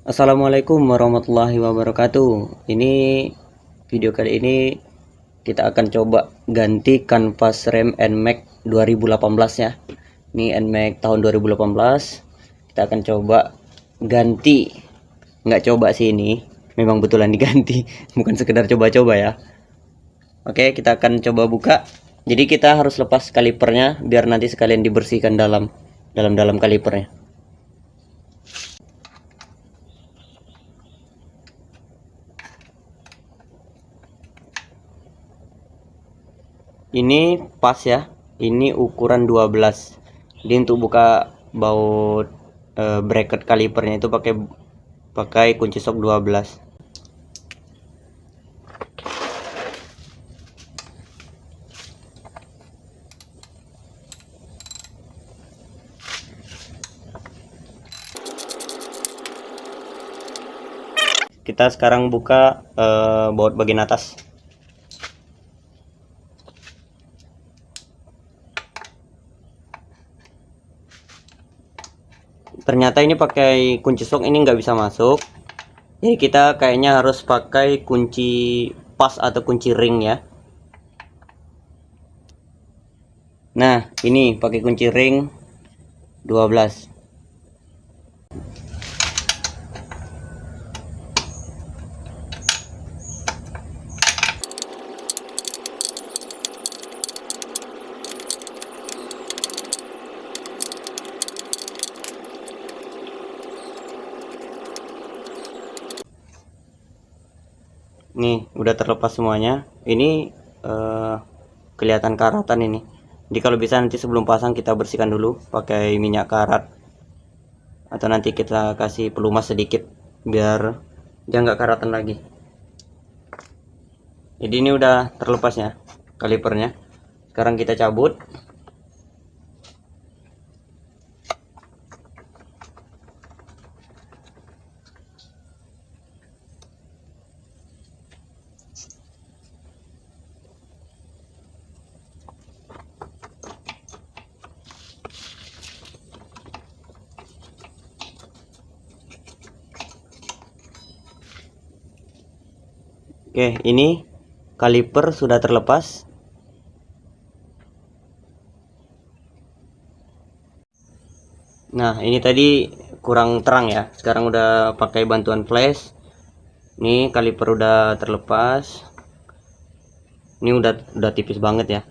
Assalamualaikum warahmatullahi wabarakatuh. Ini video kali ini kita akan coba ganti kanvas rem NMAX 2018 ya. Ini NMAX tahun 2018. Kita akan coba ganti. Nggak coba sih ini, memang betulan diganti, bukan sekedar coba-coba ya. Oke, kita akan coba buka. Jadi kita harus lepas kalipernya biar nanti sekalian dibersihkan dalam kalipernya. Ini pas ya, ini ukuran 12. Jadi untuk buka baut bracket kalipernya itu pakai pakai kunci sok 12. Kita sekarang buka baut bagian atas. Ternyata ini pakai kunci sok ini nggak bisa masuk, jadi kita kayaknya harus pakai kunci pas atau kunci ring ya. Nah, ini pakai kunci ring 12. Nih udah terlepas semuanya. Ini kelihatan karatan ini. Jadi kalau bisa nanti sebelum pasang kita bersihkan dulu pakai minyak karat, atau nanti kita kasih pelumas sedikit biar dia nggak karatan lagi. Jadi ini udah terlepasnya kalipernya. Sekarang kita cabut. Oke, ini kaliper sudah terlepas. Nah, ini tadi kurang terang ya. Sekarang udah pakai bantuan flash. Ini kaliper udah terlepas. Ini udah tipis banget ya.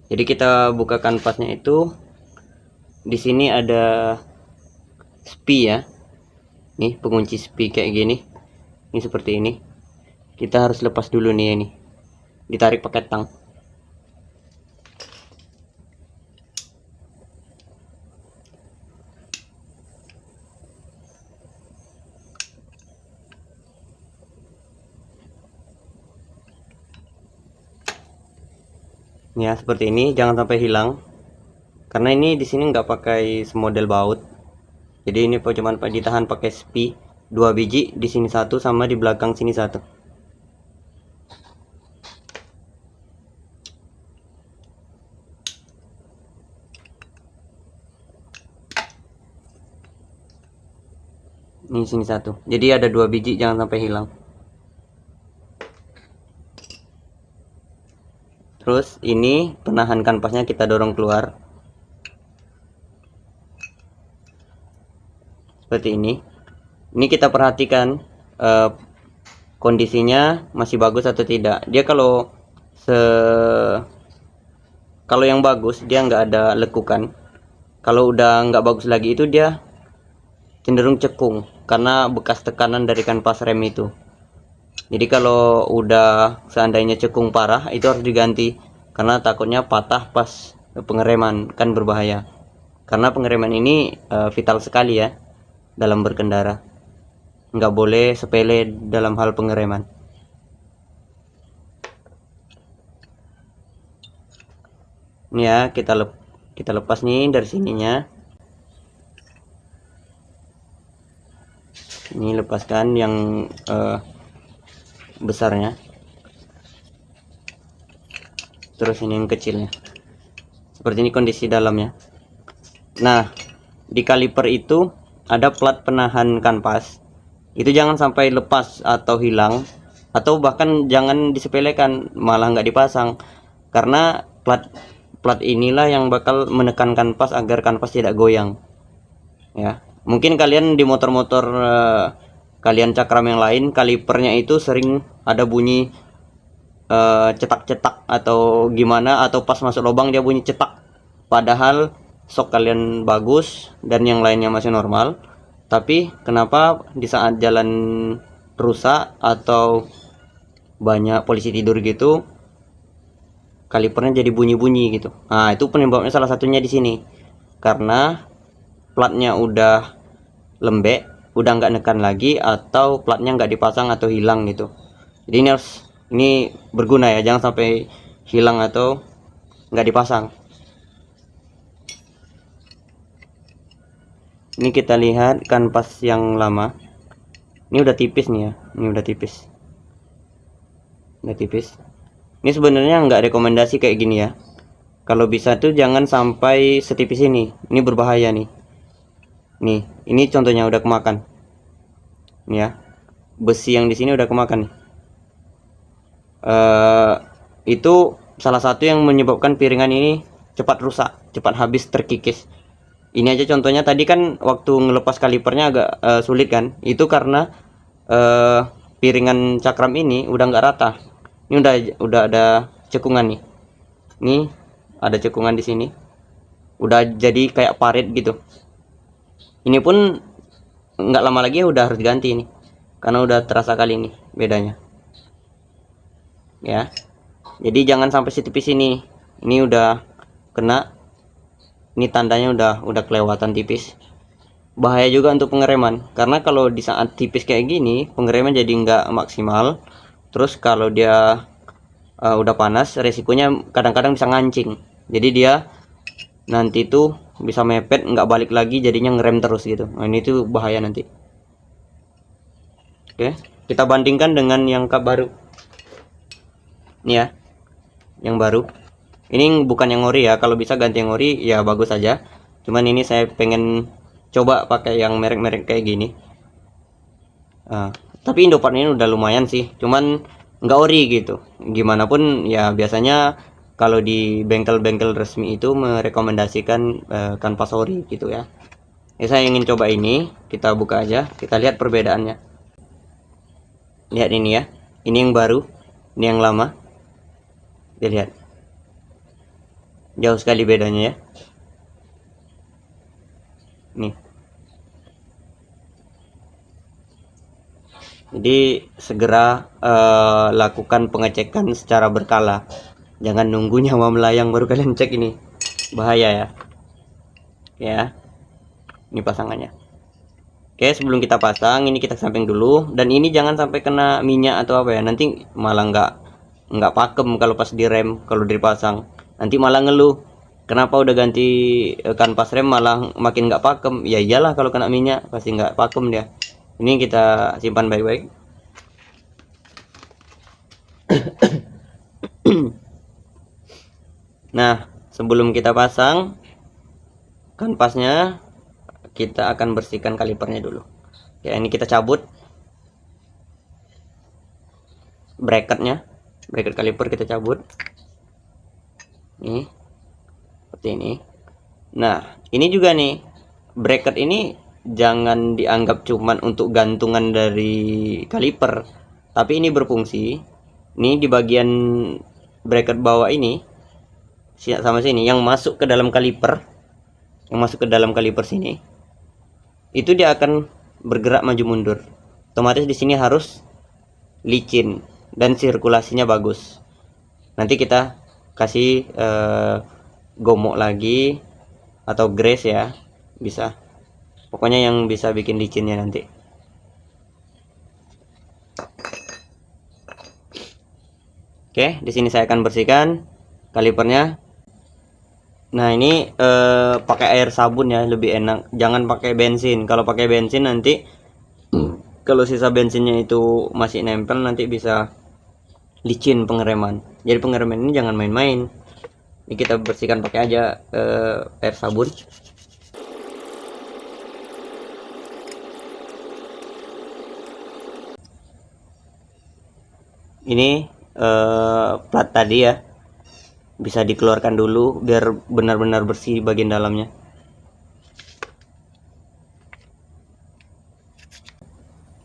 Jadi kita buka kanvasnya itu. Di sini ada spy ya. Nih pengunci spy kayak gini. Ini seperti ini. Kita harus lepas dulu nih ini. Ditarik pakai tang. Ya seperti ini, jangan sampai hilang. Karena ini di sini nggak pakai semodel baut. Jadi ini cuma ditahan pakai spy 2 biji, di sini satu sama di belakang sini satu. Ini sini satu. Jadi ada 2 biji, jangan sampai hilang. Terus ini penahan kanvasnya kita dorong keluar. Seperti ini. Ini kita perhatikan kondisinya masih bagus atau tidak. Dia kalau yang bagus dia nggak ada lekukan. Kalau udah nggak bagus lagi itu dia cenderung cekung karena bekas tekanan dari kanvas rem itu. Jadi kalau udah seandainya cekung parah itu harus diganti karena takutnya patah pas pengereman, kan berbahaya. Karena pengereman ini vital sekali ya dalam berkendara. Nggak boleh sepele dalam hal pengereman. Ini ya kita lepas nih dari sininya. Ini lepaskan yang besarnya, terus ini yang kecilnya. Seperti ini kondisi dalamnya. Nah, di kaliper itu ada plat penahan kanvas, itu jangan sampai lepas atau hilang, atau bahkan jangan disepelekan malah nggak dipasang, karena plat inilah yang bakal menekan kanvas agar kanvas tidak goyang ya. Mungkin kalian di motor-motor kalian cakram yang lain, kalipernya itu sering ada bunyi cetak-cetak atau gimana, atau pas masuk lubang dia bunyi cetak, padahal sok kalian bagus dan yang lainnya masih normal, tapi kenapa di saat jalan rusak atau banyak polisi tidur gitu kalipernya jadi bunyi-bunyi gitu. Nah, itu penyebabnya salah satunya di sini, karena platnya udah lembek, udah nggak nekan lagi, atau platnya nggak dipasang atau hilang gitu. Jadi ini berguna ya, jangan sampai hilang atau nggak dipasang. Ini kita lihat kanvas yang lama, ini udah tipis nih ya, ini udah tipis. Ini sebenarnya nggak rekomendasi kayak gini ya, kalau bisa tuh jangan sampai setipis ini berbahaya nih. Ini contohnya udah kemakan nih ya, besi yang di sini udah kemakan nih. Itu salah satu yang menyebabkan piringan ini cepat rusak, cepat habis, terkikis. Ini aja contohnya, tadi kan waktu ngelepas kalipernya agak sulit kan, itu karena piringan cakram ini udah nggak rata. Ini udah ada cekungan nih, ini ada cekungan di sini, udah jadi kayak parit gitu. Ini pun nggak lama lagi udah harus ganti ini, karena udah terasa kali ini bedanya ya. Jadi jangan sampai setipis ini udah kena, ini tandanya udah kelewatan tipis. Bahaya juga untuk pengereman, karena kalau di saat tipis kayak gini pengereman jadi nggak maksimal. Terus kalau dia udah panas, resikonya kadang-kadang bisa ngancing, jadi dia nanti tuh bisa mepet, nggak balik lagi, jadinya ngerem terus gitu. Nah, ini tuh bahaya nanti. Oke, kita bandingkan dengan yang baru ini ya, yang baru ini bukan yang ori ya, kalau bisa ganti yang ori ya bagus aja, cuman ini saya pengen coba pakai yang merek-merek kayak gini. Tapi Indopat ini udah lumayan sih, cuman nggak ori gitu. Gimana pun ya, biasanya kalau di bengkel-bengkel resmi itu merekomendasikan kanvas ori gitu ya. Saya ingin coba ini, kita buka aja, kita lihat perbedaannya. Lihat ini ya, ini yang baru, ini yang lama. Kita lihat, jauh sekali bedanya ya. Nih, jadi segera lakukan pengecekan secara berkala, jangan nunggu nyawa melayang baru kalian cek, ini bahaya ya. Ini pasangannya. Oke, sebelum kita pasang ini kita samping dulu, dan ini jangan sampai kena minyak atau apa ya, nanti malah nggak pakem kalau pas direm. Kalau dipasang nanti malah ngeluh, kenapa udah ganti kanvas rem malah makin nggak pakem. Ya iyalah, kalau kena minyak pasti nggak pakem dia. Ini kita simpan baik-baik. Nah, sebelum kita pasang kanvasnya, kita akan bersihkan kalipernya dulu ya. Ini kita cabut bracket kaliper, kita cabut nih seperti ini. Nah, ini juga nih, bracket ini jangan dianggap cuman untuk gantungan dari kaliper, tapi ini berfungsi. Ini di bagian bracket bawah ini sama sini yang masuk ke dalam kaliper, sini, itu dia akan bergerak maju mundur. Otomatis di sini harus licin dan sirkulasinya bagus. Nanti kita kasih gomok lagi atau grease ya, bisa. Pokoknya yang bisa bikin licinnya nanti. Oke, di sini saya akan bersihkan kalipernya. Nah, ini pakai air sabun ya, lebih enak. Jangan pakai bensin. Kalau pakai bensin nanti kalau sisa bensinnya itu masih nempel, nanti bisa licin pengereman. Jadi pengereman ini jangan main-main. Ini kita bersihkan pakai aja air sabun. Ini plat tadi ya, bisa dikeluarkan dulu biar benar-benar bersih bagian dalamnya.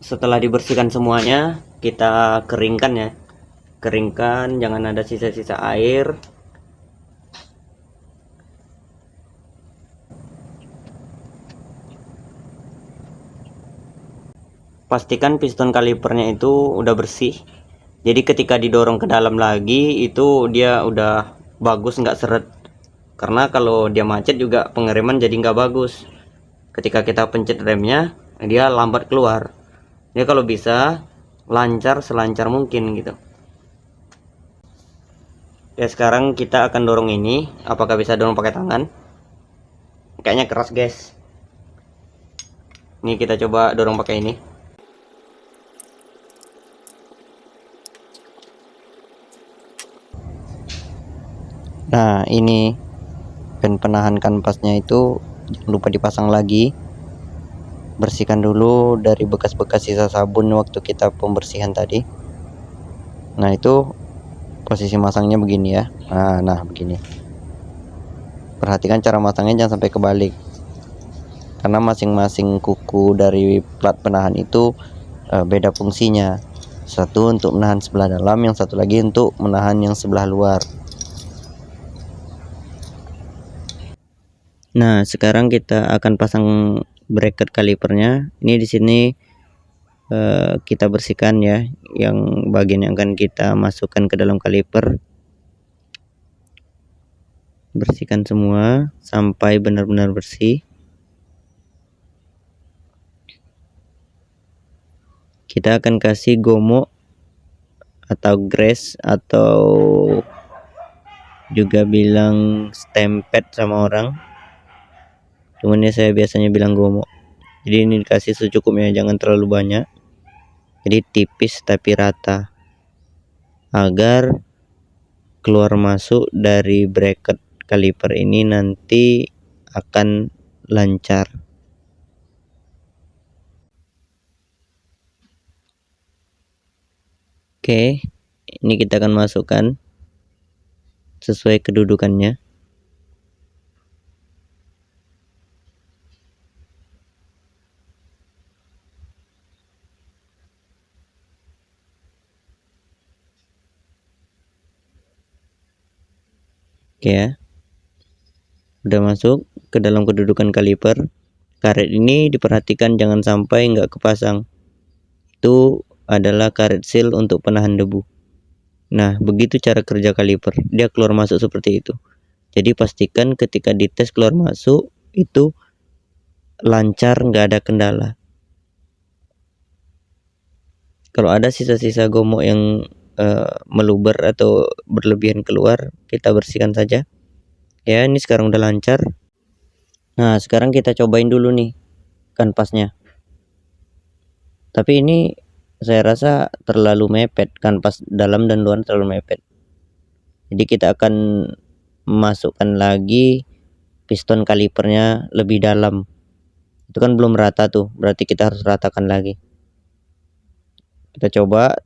Setelah dibersihkan semuanya, kita keringkan ya. Keringkan, jangan ada sisa-sisa air. Pastikan piston kalipernya itu udah bersih, jadi ketika didorong ke dalam lagi itu dia udah bagus, nggak seret. Karena kalau dia macet juga pengereman jadi nggak bagus. Ketika kita pencet remnya, dia lambat keluar. Dia kalau bisa lancar, selancar mungkin gitu. Ya, sekarang kita akan dorong ini. Apakah bisa dorong pakai tangan? Kayaknya keras, guys. Ini kita coba dorong pakai ini. Nah, ini pen penahan kanvasnya itu jangan lupa dipasang lagi. Bersihkan dulu dari bekas-bekas sisa sabun waktu kita pembersihan tadi. Nah, itu posisi masangnya begini ya. Nah begini. Perhatikan cara masangnya, jangan sampai kebalik. Karena masing-masing kuku dari plat penahan itu beda fungsinya. Satu untuk menahan sebelah dalam, yang satu lagi untuk menahan yang sebelah luar. Nah, sekarang kita akan pasang bracket kalipernya. Ini di sini kita bersihkan ya, yang bagian yang akan kita masukkan ke dalam kaliper. Bersihkan semua sampai benar-benar bersih. Kita akan kasih gomok atau grease, atau juga bilang stemped sama orang, cuman ya saya biasanya bilang gomok. Jadi ini dikasih secukupnya, jangan terlalu banyak, jadi tipis tapi rata, agar keluar masuk dari bracket kaliper ini nanti akan lancar. Oke, ini kita akan masukkan sesuai kedudukannya. Oke ya, udah masuk ke dalam kedudukan kaliper. Karet ini diperhatikan jangan sampai nggak kepasang. Itu adalah karet seal untuk penahan debu. Nah, begitu cara kerja kaliper, dia keluar masuk seperti itu. Jadi pastikan ketika dites keluar masuk itu lancar, nggak ada kendala. Kalau ada sisa-sisa gomok yang meluber atau berlebihan keluar, kita bersihkan saja. Ya, ini sekarang udah lancar. Nah, sekarang kita cobain dulu nih kanvasnya. Tapi ini saya rasa terlalu mepet, kanvas dalam dan luar terlalu mepet. Jadi kita akan masukkan lagi piston kalipernya lebih dalam. Itu kan belum rata tuh, berarti kita harus ratakan lagi. Kita coba,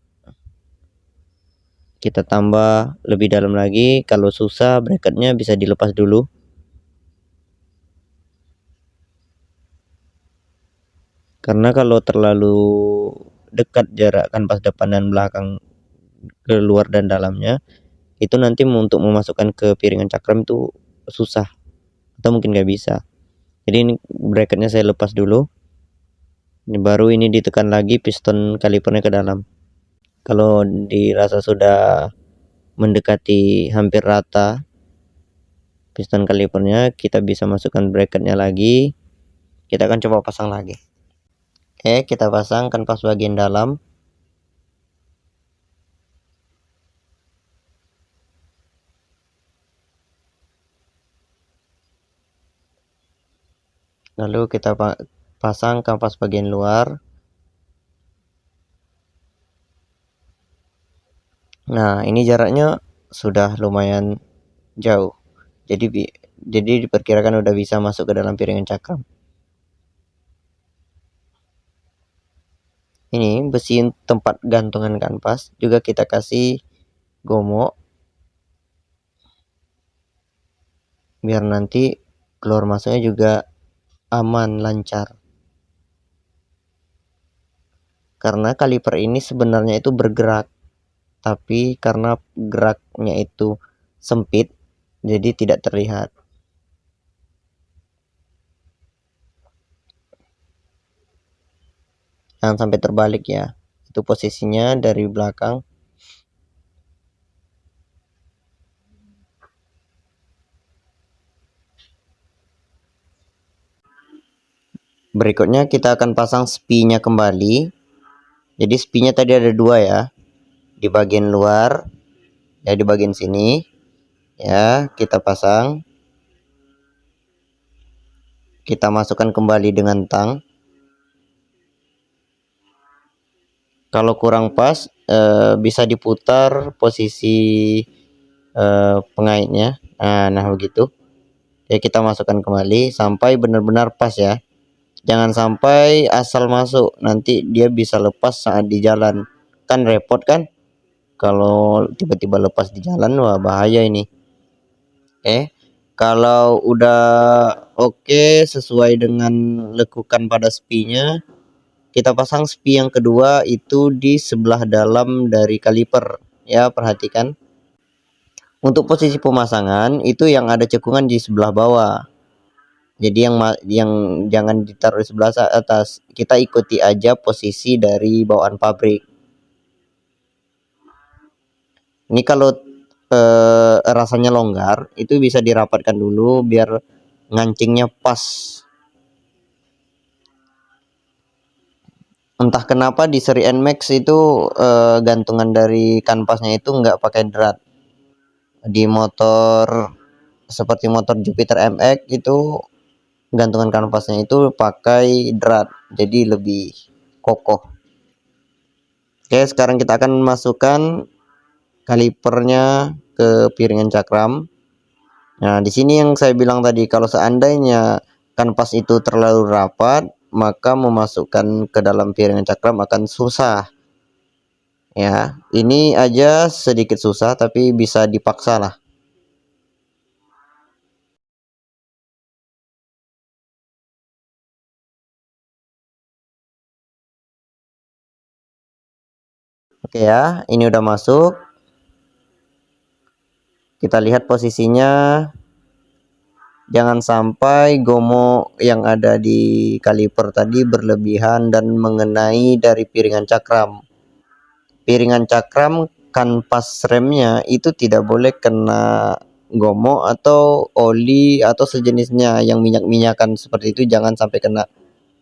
kita tambah lebih dalam lagi. Kalau susah bracketnya bisa dilepas dulu. Karena kalau terlalu dekat jarak kanvas depan dan belakang ke luar dan dalamnya, itu nanti untuk memasukkan ke piringan cakram itu susah atau mungkin nggak bisa. Jadi ini bracketnya saya lepas dulu. Ini baru ini ditekan lagi piston kalipernya ke dalam. Kalau dirasa sudah mendekati hampir rata piston kalipernya, kita bisa masukkan bracketnya lagi. Kita akan coba pasang lagi. Oke, kita pasang kanvas bagian dalam. Lalu kita pasang kanvas bagian luar. Nah, ini jaraknya sudah lumayan jauh. Jadi diperkirakan udah bisa masuk ke dalam piringan cakram. Ini besi tempat gantungan kanvas juga kita kasih gomok biar nanti keluar masuknya juga aman, lancar. Karena kaliper ini sebenarnya itu bergerak, tapi karena geraknya itu sempit jadi tidak terlihat. Jangan sampai terbalik ya, itu posisinya dari belakang. Berikutnya kita akan pasang spinya kembali. Jadi spinya tadi ada dua ya, di bagian luar ya, di bagian sini ya, kita pasang. Kita masukkan kembali dengan tang. Kalau kurang pas bisa diputar posisi pengaitnya. Nah begitu ya, kita masukkan kembali sampai benar-benar pas ya. Jangan sampai asal masuk, nanti dia bisa lepas saat di jalan, kan repot kan kalau tiba-tiba lepas di jalan. Wah, bahaya ini. Kalau udah oke sesuai dengan lekukan pada spinya, kita pasang spi yang kedua itu di sebelah dalam dari kaliper ya, perhatikan. Untuk posisi pemasangan itu yang ada cekungan di sebelah bawah, jadi yang jangan ditaruh di sebelah atas, kita ikuti aja posisi dari bawaan pabrik. Ini kalau rasanya longgar itu bisa dirapatkan dulu biar ngancingnya pas. Entah kenapa di seri NMAX itu gantungan dari kanvasnya itu nggak pakai drat. Di motor seperti motor Jupiter MX itu gantungan kanvasnya itu pakai drat, jadi lebih kokoh. Oke, sekarang kita akan masukkan kalipernya ke piringan cakram. Nah, di sini yang saya bilang tadi, kalau seandainya kanvas itu terlalu rapat, maka memasukkan ke dalam piringan cakram akan susah. Ya, ini aja sedikit susah tapi bisa dipaksa lah. Oke ya, ini udah masuk. Kita lihat posisinya. Jangan sampai gomok yang ada di kaliper tadi berlebihan dan mengenai dari piringan cakram. Piringan cakram kanvas remnya itu tidak boleh kena gomok atau oli atau sejenisnya yang minyak-minyakan seperti itu, jangan sampai kena,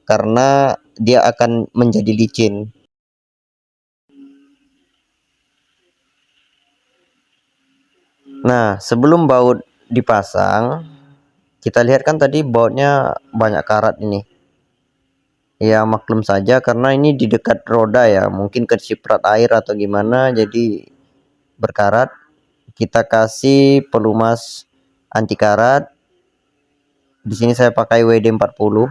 karena dia akan menjadi licin. Nah, sebelum baut dipasang, kita lihat kan tadi bautnya banyak karat ini. Ya maklum saja karena ini di dekat roda ya, mungkin keciprat air atau gimana jadi berkarat. Kita kasih pelumas anti karat. Di sini saya pakai WD-40.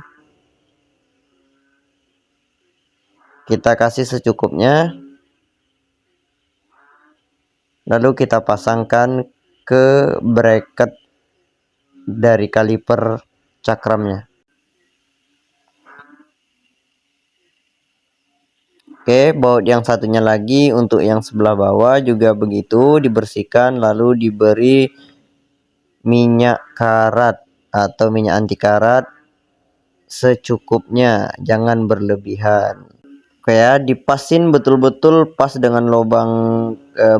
Kita kasih secukupnya. Lalu kita pasangkan ke bracket dari kaliper cakramnya. Oke, baut yang satunya lagi untuk yang sebelah bawah juga begitu, dibersihkan lalu diberi minyak karat atau minyak anti karat secukupnya, jangan berlebihan. Oke ya, dipasin betul-betul pas dengan lubang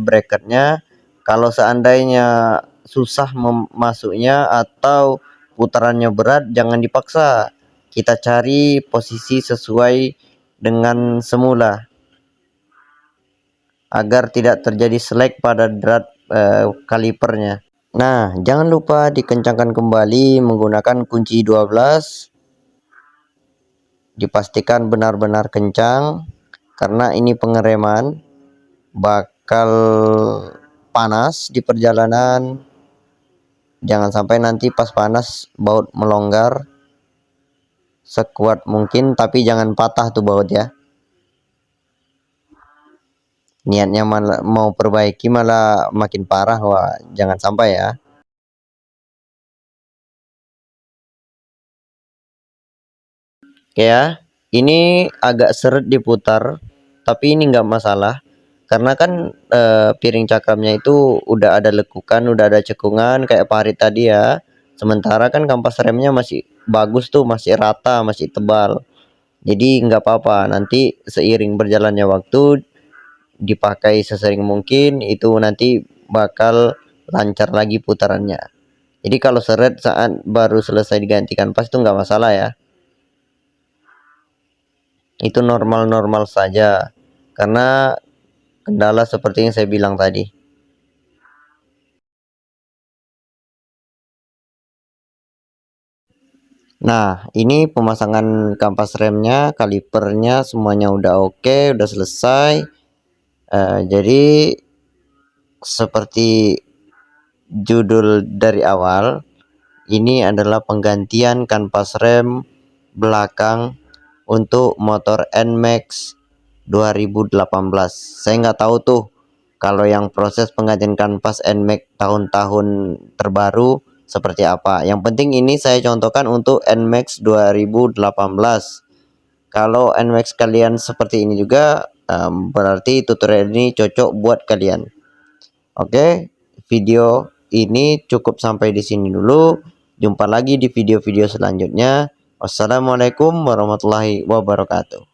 bracketnya. Kalau seandainya susah masuknya atau putarannya berat, jangan dipaksa. Kita cari posisi sesuai dengan semula agar tidak terjadi selek pada drat kalipernya. Nah, jangan lupa dikencangkan kembali menggunakan kunci 12. Dipastikan benar-benar kencang karena ini pengereman, bakal panas di perjalanan. Jangan sampai nanti pas panas baut melonggar. Sekuat mungkin tapi jangan patah tuh baut ya. niatnya malah mau perbaiki malah makin parah. Wah, jangan sampai ya. Oke ya, ini agak seret diputar, tapi ini nggak masalah karena kan piring cakramnya itu udah ada lekukan, udah ada cekungan kayak parit tadi ya. Sementara kan kampas remnya masih bagus tuh, masih rata, masih tebal. Jadi nggak apa-apa, nanti seiring berjalannya waktu dipakai sesering mungkin itu nanti bakal lancar lagi putarannya. Jadi kalau seret saat baru selesai digantikan pas itu nggak masalah ya. Itu normal-normal saja karena kendala seperti yang saya bilang tadi. Nah, ini pemasangan kampas remnya, kalipernya semuanya udah oke, udah selesai. Jadi seperti judul dari awal, ini adalah penggantian kanvas rem belakang untuk motor NMAX 2018. Saya nggak tahu tuh kalau yang proses penggantian kanvas NMAX tahun-tahun terbaru seperti apa. Yang penting ini saya contohkan untuk NMAX 2018. Kalau NMAX kalian seperti ini juga, berarti tutorial ini cocok buat kalian. Oke, video ini cukup sampai di sini dulu. Jumpa lagi di video-video selanjutnya. Wassalamualaikum warahmatullahi wabarakatuh.